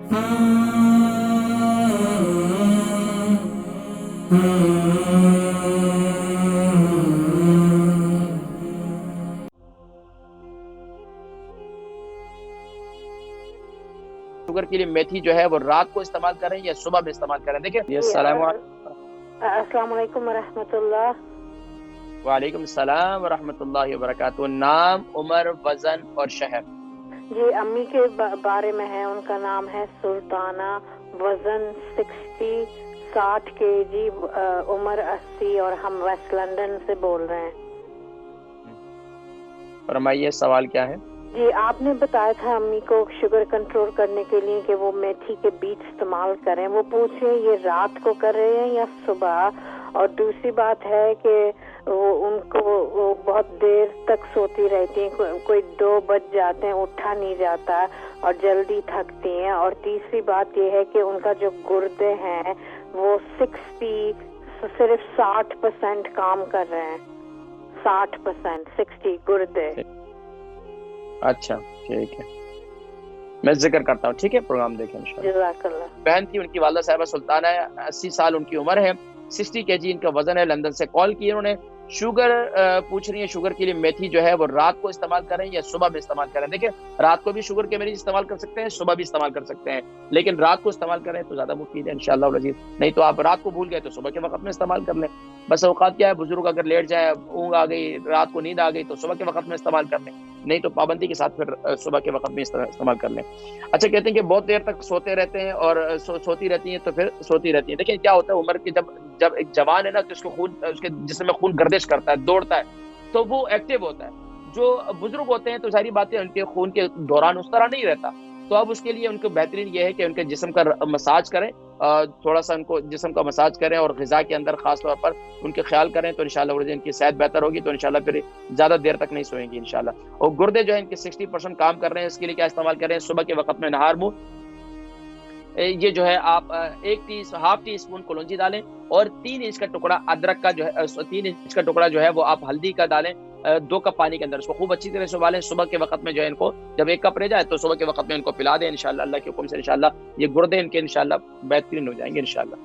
Sugar کے لیے میتھی جو ہے وہ رات کو استعمال کریں یا صبح میں استعمال کریں؟ دیکھیں السلام علیکم. السلام علیکم ورحمۃ اللہ. وعلیکم السلام ورحمۃ اللہ وبرکاتہ. نام، عمر، وزن اور شہر؟ جی امی کے بارے میں ہے، ان کا نام ہے سلطانہ، وزن 60 کے جی، عمر 80، اور ہم ویسٹ لندن سے بول رہے ہیں. فرمائیے سوال کیا ہے؟ جی آپ نے بتایا تھا امی کو شوگر کنٹرول کرنے کے لیے کہ وہ میتھی کے بیج استعمال کریں. وہ پوچھ رہے ہیں یہ رات کو کر رہے ہیں یا صبح؟ اور دوسری بات ہے کہ ان کو وہ بہت دیر تک سوتی رہتی ہیں، کوئی 2 بج جاتے ہیں، اٹھا نہیں جاتا اور جلدی تھکتی ہیں. اور تیسری بات یہ ہے کہ ان کا جو گردے ہیں وہ صرف 60% کام کر رہے ہیں. 60%، 60 گردے. اچھا ٹھیک ہے، میں ذکر کرتا ہوں، ٹھیک ہے؟ پروگرام دیکھیں انشاءاللہ. جزاک اللہ. بہن تھی، ان کی والدہ صاحبہ سلطانہ ہے، 80 سال ان کی عمر ہے، 60 kg ان کا وزن ہے. لندن سے کال کی انہوں نے. شوگر پوچھ رہی ہیں شوگر کے لیے میتھی جو ہے وہ رات کو استعمال کریں یا صبح میں استعمال کریں؟ دیکھیں رات کو بھی شوگر کے مریض استعمال کر سکتے ہیں، صبح بھی استعمال کر سکتے ہیں، لیکن رات کو استعمال کریں تو زیادہ مفید ہے انشاءاللہ العزیز. نہیں تو آپ رات کو بھول گئے تو صبح کے وقت میں استعمال کر لیں. بس اوقات کیا ہے، بزرگ اگر لیٹ جائے، اونگ آ گئی، رات کو نیند آ گئی تو صبح کے وقت میں استعمال کر لیں، نہیں تو پابندی کے ساتھ پھر صبح کے وقت میں استعمال کر لیں. اچھا کہتے ہیں کہ بہت دیر تک سوتے رہتے ہیں اور سوتی رہتی ہیں تو پھر سوتی رہتی ہیں. دیکھیں کیا ہوتا ہے، عمر کی جب ایک جوان ہے نا تو اس کے جسم میں خون گردش کرتا ہے، دوڑتا ہے تو وہ ایکٹیو ہوتا ہے. جو بزرگ ہوتے ہیں تو ساری باتیں ان کے خون کے دوران اس طرح نہیں رہتا. تو اب اس کے لیے ان کو بہترین یہ ہے کہ ان کے جسم کا مساج کریں، تھوڑا سا ان کو جسم کا مساج کریں اور غذا کے اندر خاص طور پر ان کے خیال کریں تو انشاءاللہ ان کی صحت بہتر ہوگی. تو انشاءاللہ پھر زیادہ دیر تک نہیں سوئیں گی انشاءاللہ. اور گردے جو ہیں ان کے 60% کام کر رہے ہیں، اس کے لیے کیا استعمال کریں؟ صبح کے وقت میں نہار منہ یہ جو ہے آپ ہاف ٹی اسپون کلونجی ڈالیں اور 3 انچ کا ٹکڑا ادرک کا جو ہے 3 انچ کا ٹکڑا جو ہے وہ آپ ہلدی کا ڈالیں 2 کپ پانی کے اندر. اس کو خوب اچھی طرح سے ابالیں. صبح کے وقت میں جو ہے ان کو جب 1 کپ رہ جائے تو صبح کے وقت میں ان کو پلا دیں انشاءاللہ. اللہ کے حکم سے انشاءاللہ یہ گردے ان کے انشاءاللہ بہترین ہو جائیں گے انشاءاللہ.